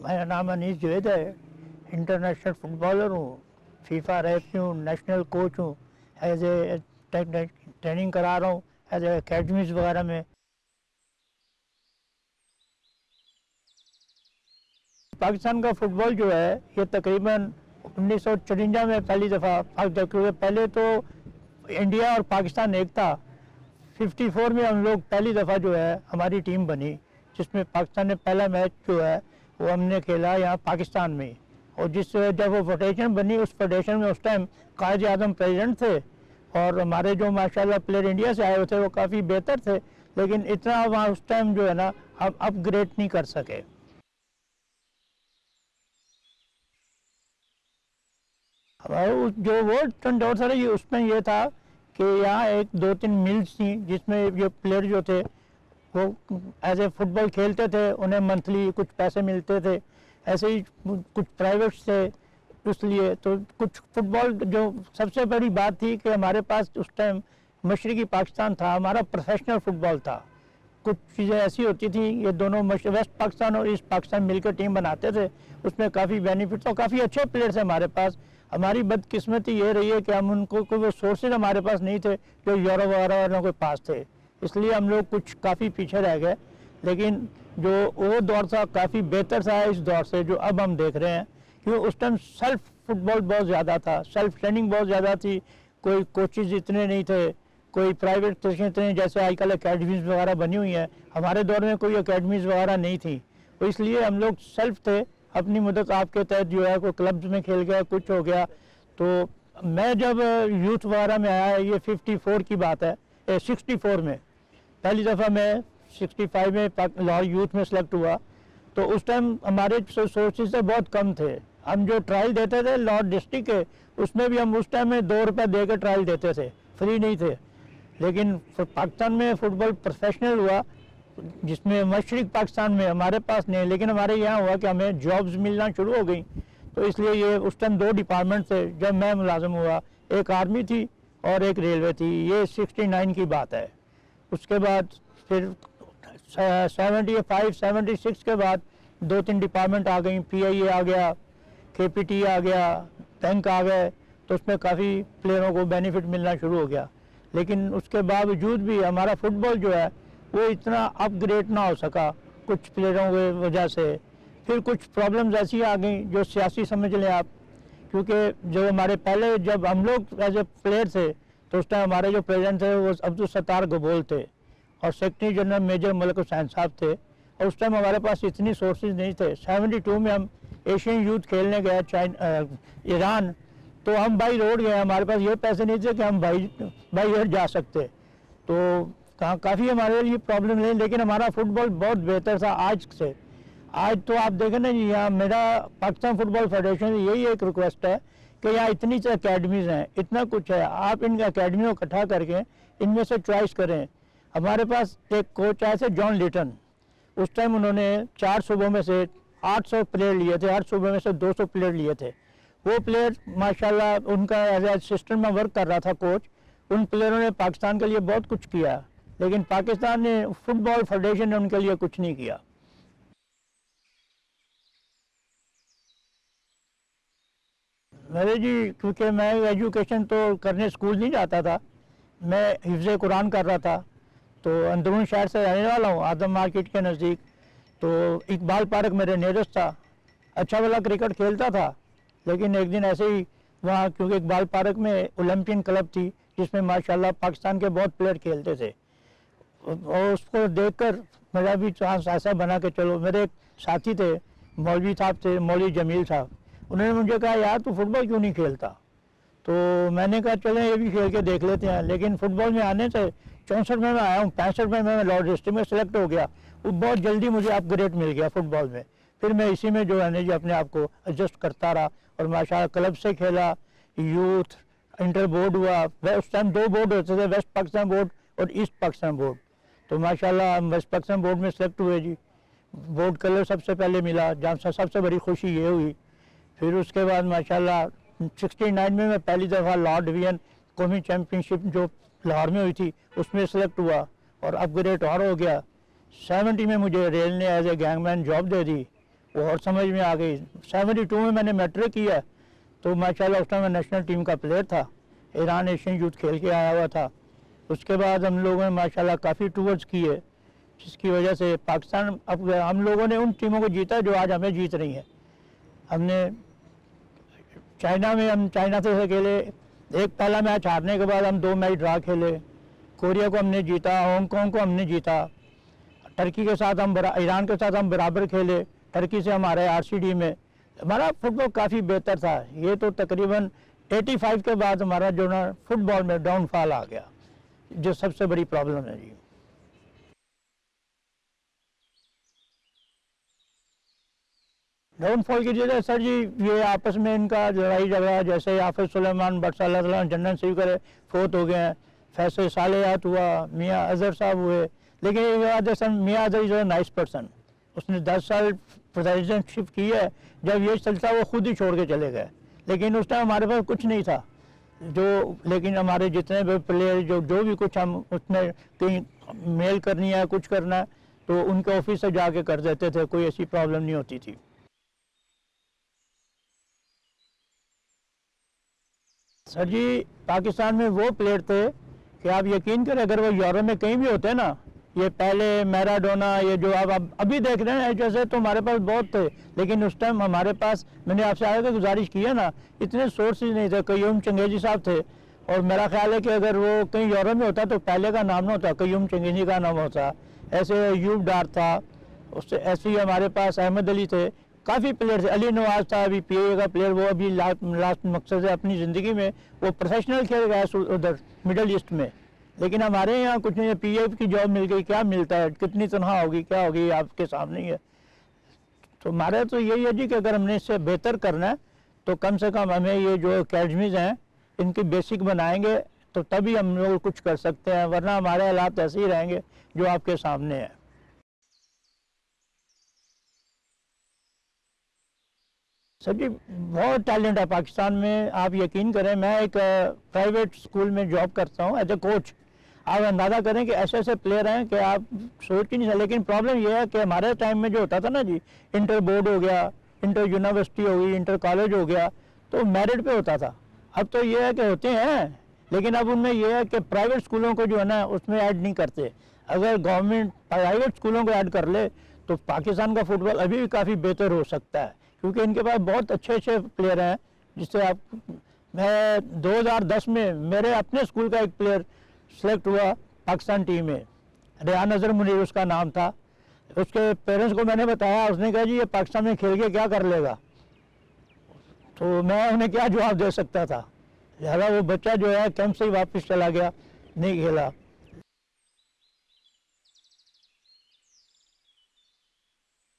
मेरा नाम अनीस जवेद है। इंटरनेशनल फुटबॉलर हूँ, फीफा रेफरी हूँ, नेशनल कोच हूँ, एज ए ट्रेनिंग करा रहा हूँ एज ए अकेडमीज वगैरह में। पाकिस्तान का फुटबॉल जो है ये तकरीबन 1954 में पहली दफ़ा, पहले तो इंडिया और पाकिस्तान एक था। 54 में हम लोग पहली दफ़ा जो है हमारी टीम बनी, जिसमें पाकिस्तान ने पहला मैच जो है वो हमने खेला यहाँ पाकिस्तान में। और जब वो फेडरेशन बनी, उस फेडरेशन में उस टाइम कायद आज़म प्रेसिडेंट थे और हमारे जो माशाल्लाह प्लेयर इंडिया से आए हुए थे वो काफ़ी बेहतर थे, लेकिन इतना वहाँ उस टाइम जो है ना हम अपग्रेड नहीं कर सके। हमारा जो वर्ल्ड ट्रेंड था ये उसमें ये था कि यहाँ एक दो तीन मिल्स थी जिसमें जो प्लेयर जो थे वो एज ए फुटबॉल खेलते थे, उन्हें मंथली कुछ पैसे मिलते थे। ऐसे ही कुछ प्राइवेट्स थे, इसलिए तो कुछ फुटबॉल जो सबसे बड़ी बात थी कि हमारे पास उस टाइम मशरकी पाकिस्तान था, हमारा प्रोफेशनल फुटबॉल था। कुछ चीज़ें ऐसी होती थी, ये दोनों वेस्ट पाकिस्तान और ईस्ट पाकिस्तान मिलकर टीम बनाते थे, उसमें काफ़ी बेनिफिट और काफ़ी अच्छे प्लेयर्स हैं हमारे पास। हमारी बदकिस्मती ये रही है कि हम उनको कोई वो सोर्सेज हमारे पास नहीं थे जो यूरोप वगैरह वालों के पास थे, इसलिए हम लोग कुछ काफ़ी पीछे रह गए। लेकिन जो वो दौर था काफ़ी बेहतर था इस दौर से जो अब हम देख रहे हैं, क्योंकि उस टाइम सेल्फ फुटबॉल बहुत ज़्यादा था, सेल्फ ट्रेनिंग बहुत ज़्यादा थी, कोई कोचेज़ इतने नहीं थे, कोई प्राइवेट कोचिंग इतने जैसे आजकल अकेडमीज़ वगैरह बनी हुई हैं, हमारे दौर में कोई अकेडमीज़ वगैरह नहीं थी। तो इसलिए हम लोग सेल्फ थे, अपनी मदद आपके तहत जो है कोई क्लब्स में खेल गया, कुछ हो गया। तो मैं जब यूथ वगैरह में आया, ये 54 की बात है, 64 में पहली दफ़ा मैं 65 में लाहौर यूथ में सेलेक्ट हुआ, तो उस टाइम हमारे सोर्सेज बहुत कम थे। हम जो ट्रायल देते थे लाहौर डिस्ट्रिक्ट के, उसमें भी हम उस टाइम में 2 रुपये दे कर ट्रायल देते थे, फ्री नहीं थे। लेकिन पाकिस्तान में फुटबॉल प्रोफेशनल हुआ, जिसमें मशरक पाकिस्तान में हमारे पास नहीं, लेकिन हमारे यहाँ हुआ कि हमें जॉब्स मिलना शुरू हो गई। तो इसलिए ये उस टाइम 2 डिपार्टमेंट थे जब मैं मुलाजिम हुआ, एक आर्मी थी और एक रेलवे थी। ये 69 की बात है। उसके बाद फिर 75-76 के बाद 2-3 डिपार्टमेंट आ गई, PIA आ गया, KPT आ गया, बैंक आ गए, तो उसमें काफ़ी प्लेयरों को बेनिफिट मिलना शुरू हो गया। लेकिन उसके बावजूद भी हमारा फुटबॉल जो है वो इतना अपग्रेड ना हो सका कुछ प्लेयरों की वजह से। फिर कुछ प्रॉब्लम्स ऐसी आ गई जो सियासी समझ लें आप, क्योंकि जो हमारे पहले जब हम लोग एज ए प्लेयर थे तो उस टाइम हमारे जो प्रेसिडेंट थे वो अब्दुल सत्तार गबोल थे और secretary general major Malik Hussain sahab थे, और उस टाइम हमारे पास इतनी सोर्सेज नहीं थे। 72 में हम एशियन यूथ खेलने गए ईरान, तो हम बाई रोड गए, हमारे पास ये पैसे नहीं थे कि हम बाई एयर जा सकते, तो काफ़ी हमारे लिए प्रॉब्लम नहीं। लेकिन हमारा फुटबॉल बहुत बेहतर था आज से। आज तो आप देखें ना जी, यहाँ मेरा पाकिस्तान फुटबॉल फेडरेशन यही एक रिक्वेस्ट है कि यहाँ इतनी अकेडमीज़ हैं, इतना कुछ है, आप इन अकेडमी को इकट्ठा करके इनमें से चॉइस करें। हमारे पास एक कोच आए थे जॉन लिटन, उस टाइम उन्होंने 4 सूबों में से 800 प्लेयर लिए थे, 8 सूबों में से 200 प्लेयर लिए थे। वो प्लेयर माशाल्लाह उनका एज असिस्टेंट में वर्क कर रहा था कोच, उन प्लेयरों ने पाकिस्तान के लिए बहुत कुछ किया, लेकिन पाकिस्तान ने फुटबॉल फेडरेशन ने उनके लिए कुछ नहीं किया। मेरे जी, क्योंकि मैं एजुकेशन तो करने स्कूल नहीं जाता था, मैं हिफ्ज़ कुरान कर रहा था, तो अंदरून शहर से रहने वाला हूँ, आदम मार्केट के नज़दीक। तो इकबाल पार्क मेरे नियरेस्ट था, अच्छा वाला क्रिकेट खेलता था। लेकिन एक दिन ऐसे ही वहाँ, क्योंकि इकबाल पार्क में ओलंपियन क्लब थी जिसमें माशाल्लाह पाकिस्तान के बहुत प्लेयर खेलते थे, और उसको देखकर मेरा भी चांस ऐसा बना कि चलो। मेरे एक साथी थे, मौलवी साहब थे, मौलवी जमील साहब, उन्होंने मुझे कहा यार तू फुटबॉल क्यों नहीं खेलता, तो मैंने कहा चलें ये भी खेल के देख लेते हैं। लेकिन फुटबॉल में आने से 64 में मैं आया हूँ, 65 में मैं लाहौर डिस्ट्रिक्ट में सेलेक्ट हो गया, वो बहुत जल्दी मुझे अपग्रेड मिल गया फुटबॉल में। फिर मैं इसी में जो है ना जी अपने आप को एडजस्ट करता रहा, और माशाल्लाह क्लब से खेला, यूथ इंटर बोर्ड हुआ। उस टाइम 2 बोर्ड होते थे, वेस्ट पाकिस्तान बोर्ड और ईस्ट पाकिस्तान बोर्ड। तो माशाल्लाह हम वेस्ट पाकिस्तान बोर्ड में सेलेक्ट हुए जी, बोर्ड कलर सबसे पहले मिला, जहाँ से सबसे बड़ी खुशी ये हुई। फिर उसके बाद माशाल्लाह 69 में मैं पहली दफ़ा लाहौर डिवीज़न कौमी चैम्पियनशिप जो लाहौर में हुई थी उसमें सेलेक्ट हुआ और अपग्रेड और हो गया। 70 में मुझे रेल ने एज ए गैंगमैन जॉब दे दी, वो और समझ में आ गई। 72 में मैंने मैट्रिक किया, तो माशाल्लाह उस टाइम मैं नेशनल टीम का प्लेयर था, ईरान एशियन यूथ खेल के आया हुआ था। उसके बाद हम लोगों ने माशाल्लाह काफ़ी टूर्स किए, जिसकी वजह से पाकिस्तान, अब हम लोगों ने उन टीमों को जीता जो आज हमें जीत रही हैं। हमने चाइना में, हम चाइना से खेले, एक पहला मैच हारने के बाद हम 2 मैच ड्रा खेले। कोरिया को हमने जीता, हांगकांग को हमने जीता, टर्की के साथ हम ईरान के साथ हम बराबर खेले, टर्की से हमारे RCD में। हमारा फुटबॉल काफ़ी बेहतर था। ये तो तकरीबन 85 के बाद हमारा जो ना फुटबॉल में डाउनफॉल आ गया, जो सबसे बड़ी प्रॉब्लम है जी। डाउनफॉल की वजह सर जी, ये आपस में इनका लड़ाई झगड़ा, जैसे हाफिज सुलेमान भट्ट सल्लल्लाहु जनरल नसीब करे फोत हो गए हैं, फैसल सालेहात हुआ, मियाँ अजहर साहब हुए। लेकिन ये बात है सर, मियाँ Azhar is a nice person, उसने 10 साल प्रेसिडेंटशिप की है। जब ये चलता वो खुद ही छोड़ के चले गए, लेकिन उस टाइम हमारे पास कुछ नहीं था जो, लेकिन हमारे जितने भी प्लेयर जो भी कुछ हम उसमें कहीं मेल करनी है, कुछ करना है, तो उनके ऑफिस से जाके कर देते थे, कोई ऐसी प्रॉब्लम नहीं होती थी। सर जी, पाकिस्तान में वो प्लेयर थे कि आप यकीन करें, अगर वो यूरोप में कहीं भी होते ना, ये पहले मैराडोना, ये जो आप अभी देख रहे हैं जैसे, तो हमारे पास बहुत थे, लेकिन उस टाइम हमारे पास, मैंने आपसे आगे गुजारिश की है ना, इतने सोर्सेज नहीं थे। कयूम चंगेजी साहब थे, और मेरा ख्याल है कि अगर वो कहीं यूरोप में होता तो पहले का नाम ना होता, कयूम चंगेजी का नाम होता। ऐसे यूब डार था, उससे ऐसे ही हमारे पास अहमद अली थे, काफ़ी प्लेयर थे। अली नवाज था, अभी PA का प्लेयर, वो अभी लास्ट मकसद है अपनी ज़िंदगी में, वो प्रोफेशनल खेल गया उधर मिडल ईस्ट में। लेकिन हमारे यहाँ कुछ नहीं है, PA की जॉब मिल गई, क्या मिलता है, कितनी तनख्वाह होगी, क्या होगी, आपके सामने ही है। तो हमारा तो यही है जी कि अगर हमने इससे बेहतर करना है तो कम से कम हमें ये जो अकेडमीज़ हैं इनकी बेसिक बनाएंगे, तो तभी हम लोग कुछ कर सकते हैं, वरना हमारे हालात ऐसे ही रहेंगे जो आपके सामने है। सर जी, बहुत टैलेंट है पाकिस्तान में, आप यकीन करें। मैं एक प्राइवेट स्कूल में जॉब करता हूँ एज ए कोच। आप अंदाज़ा करें कि ऐसे ऐसे प्लेयर हैं कि आप सोच ही नहीं सकते। लेकिन प्रॉब्लम यह है कि हमारे टाइम में जो होता था ना जी, इंटर बोर्ड हो गया, इंटर यूनिवर्सिटी हो गई, इंटर कॉलेज हो गया, तो मेरिट पे होता था। अब तो ये है कि होते हैं, लेकिन अब उनमें यह है कि प्राइवेट स्कूलों को जो है ना उसमें ऐड नहीं करते। अगर गवर्नमेंट प्राइवेट स्कूलों को ऐड कर ले तो पाकिस्तान का फुटबॉल अभी भी काफ़ी बेहतर हो सकता है, क्योंकि इनके पास बहुत अच्छे अच्छे प्लेयर हैं। जिससे आप, मैं 2010 में मेरे अपने स्कूल का एक प्लेयर सेलेक्ट हुआ पाकिस्तान टीम में, रेहान अजहर मुनीर उसका नाम था। उसके पेरेंट्स को मैंने बताया, उसने कहा जी ये पाकिस्तान में खेल के क्या कर लेगा, तो मैं उन्हें क्या जवाब दे सकता था। लिहाजा वो बच्चा जो है कैंप से ही वापस चला गया, नहीं खेला।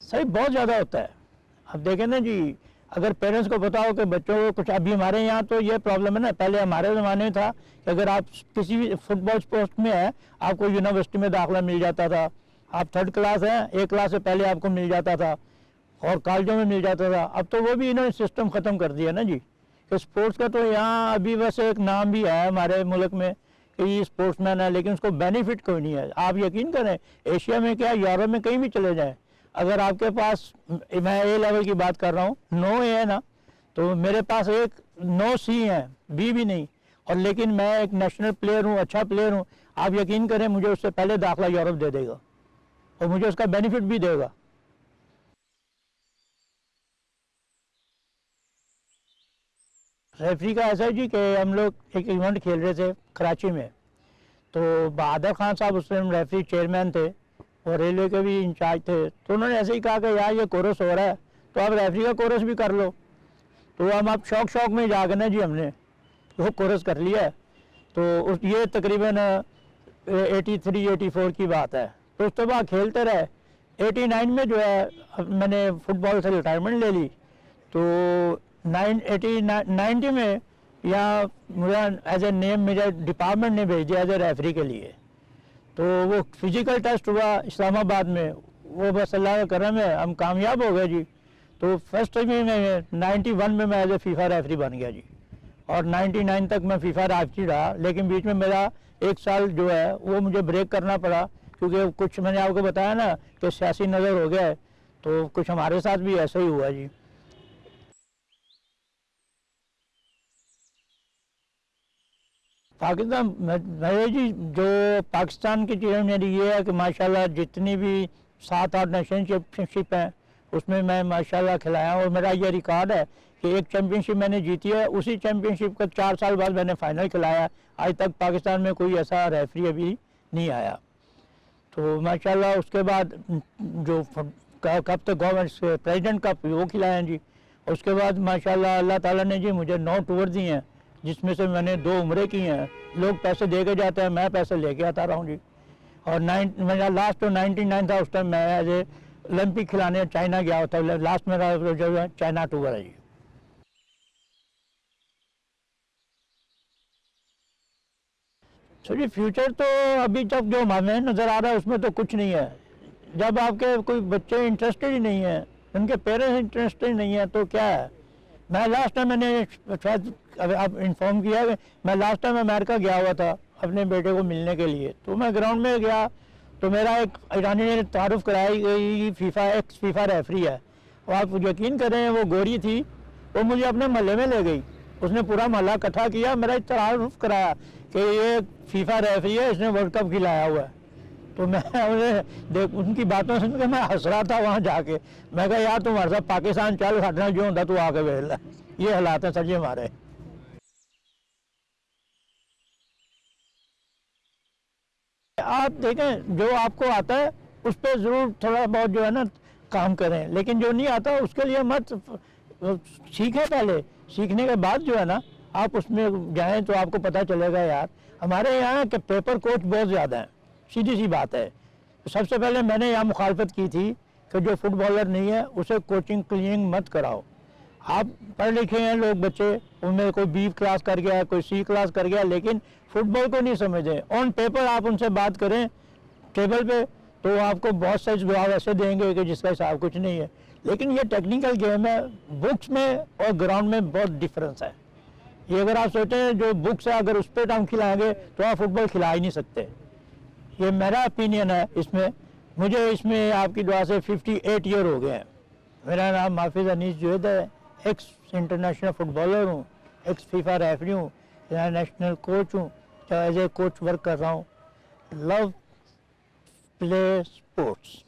सही बहुत ज़्यादा होता है। अब देखें ना जी, अगर पेरेंट्स को बताओ कि बच्चों को कुछ, अभी हमारे यहाँ तो ये प्रॉब्लम है ना, पहले हमारे ज़माने में था कि अगर आप किसी भी फुटबॉल स्पोर्ट्स में है आपको यूनिवर्सिटी में दाखिला मिल जाता था। आप 3rd क्लास हैं, 1 क्लास से पहले आपको मिल जाता था, और कॉलेजों में मिल जाता था। अब तो वो भी इन्होंने सिस्टम ख़त्म कर दिया ना जी, कि स्पोर्ट्स का तो यहाँ अभी बस एक नाम भी है हमारे मुल्क में कि ये स्पोर्ट्समैन है, लेकिन उसको बेनिफिट कोई नहीं है। आप यकीन करें, एशिया में क्या, यूरोप में कहीं भी चले जाएँ, अगर आपके पास, मैं A लेवल की बात कर रहा हूँ, 9 A है ना, तो मेरे पास एक 9 C है, B भी नहीं, और लेकिन मैं एक नेशनल प्लेयर हूँ, अच्छा प्लेयर हूँ। आप यकीन करें, मुझे उससे पहले दाखिला यूरोप दे देगा और मुझे उसका बेनिफिट भी देगा। रेफरी का ऐसा है जी कि हम लोग एक इवेंट खेल रहे थे कराची में, तो बहादुर खान साहब उस टाइम रेफरी चेयरमैन थे और रेलवे के भी इंचार्ज थे। तो उन्होंने ऐसे ही कहा कि यार ये कोरस हो रहा है तो आप रेफरी का कोरस भी कर लो। तो हम आप शौक में जाकर ना जी हमने वो कोरस कर लिया है। तो ये तकरीबन 83-84 की बात है। तो उसके बाद खेलते रहे। 89 में जो है मैंने फुटबॉल से रिटायरमेंट ले ली। तो 90 में यहाँ मुझे एज ए नेम मेरे डिपार्टमेंट ने भेज दिया एज ए रेफरी के लिए। तो वो फिजिकल टेस्ट हुआ इस्लामाबाद में, वो बस अल्लाह का करम है हम कामयाब हो गए जी। तो फर्स्ट टाइम में 91 में मैं एज ए फीफा रेफरी बन गया जी, और 99 तक मैं फीफा रेफरी रहा। लेकिन बीच में मेरा 1 साल जो है वो मुझे ब्रेक करना पड़ा, क्योंकि कुछ मैंने आपको बताया ना कि सियासी नज़र हो गया है। तो कुछ हमारे साथ भी ऐसा ही हुआ जी। पाकिस्तान मेरे जी जो पाकिस्तान की टीम मेरी ये है कि माशाल्लाह जितनी भी 7-8 नेशन चैम्पियनशिप हैं उसमें मैं माशाल्लाह खिलाया और मेरा ये रिकॉर्ड है कि एक चैम्पियनशिप मैंने जीती है, उसी चैम्पियनशिप का 4 साल बाद मैंने फाइनल खिलाया। आज तक पाकिस्तान में कोई ऐसा रेफरी अभी नहीं आया। तो माशाल्लाह उसके बाद जो कप तो गवर्नमेंट प्रेसिडेंट कप वो खिलाया जी। उसके बाद माशाल्लाह अल्लाह ताला ने जी मुझे 9 टूर दिए हैं, जिसमें से मैंने 2 उम्रे की हैं। लोग पैसे दे के जाते हैं, मैं पैसे लेके आता रहा हूँ जी। और मेरा लास्ट तो 99 था, उस टाइम मैं एज ए ओलंपिक खिलाने चाइना गया था। लास्ट मेरा जो है चाइना टूर है जी। सो जी फ्यूचर तो अभी तक जो हमें नज़र आ रहा है उसमें तो कुछ नहीं है। जब आपके कोई बच्चे इंटरेस्टेड ही नहीं है, उनके पेरेंट्स इंटरेस्टेड नहीं है तो क्या है। मैं लास्ट टाइम मैंने शायद आप इन्फॉर्म किया है, मैं लास्ट टाइम अमेरिका गया हुआ था अपने बेटे को मिलने के लिए। तो मैं ग्राउंड में गया तो मेरा एक ईरानी ने तारुफ कराई गई एक्स फीफा रेफरी है। और आप यकीन करें वो गोरी थी, वो मुझे अपने मोहल्ले में ले गई। उसने पूरा मोहल्ला इकट्ठा किया, मेरा तारुफ कराया कि ये फीफा रेफरी है, इसने वर्ल्ड कप खिलाया हुआ है। तो मैं उन्हें उनकी बातों सुन के मैं हंस रहा था वहाँ जाके। मैं कहा यार तुम्हारे साथ पाकिस्तान चल, साढ़े जो होता तू आके वेख ला। ये हालात हैं सर जी हमारे। आप देखें जो आपको आता है उस पर ज़रूर थोड़ा बहुत जो है ना काम करें, लेकिन जो नहीं आता उसके लिए मत सीखें। पहले सीखने के बाद जो है ना आप उसमें जाएं तो आपको पता चलेगा यार हमारे यहाँ के पेपर कोच बहुत ज़्यादा हैं, सीधी सी बात है। सबसे पहले मैंने यहाँ मुखालफत की थी कि जो फुटबॉलर नहीं है उसे कोचिंग क्लिनिंग मत कराओ। आप पढ़े लिखे हैं लोग, बच्चे उनमें कोई बी क्लास कर गया, कोई सी क्लास कर गया, लेकिन फुटबॉल को नहीं समझे। ऑन पेपर आप उनसे बात करें टेबल पे तो आपको बहुत से जवाब ऐसे देंगे कि जिसका हिसाब कुछ नहीं है। लेकिन ये टेक्निकल गेम है, बुक्स में और ग्राउंड में बहुत डिफरेंस है। ये अगर आप सोचें जो बुक्स है अगर उस पर हम खिलाएंगे तो आप फुटबॉल खिला ही नहीं सकते। ये मेरा ओपिनियन है इसमें। मुझे इसमें आपकी दुआ से 58 ईयर हो गए हैं। मेरा नाम हाफिज़ अनीस जुवैद है, एक्स इंटरनेशनल फुटबॉलर हूँ, एक्स फीफा रेफरी हूँ, नेशनल कोच हूँ, एज ए कोच वर्क कर रहा हूँ। Love play sports.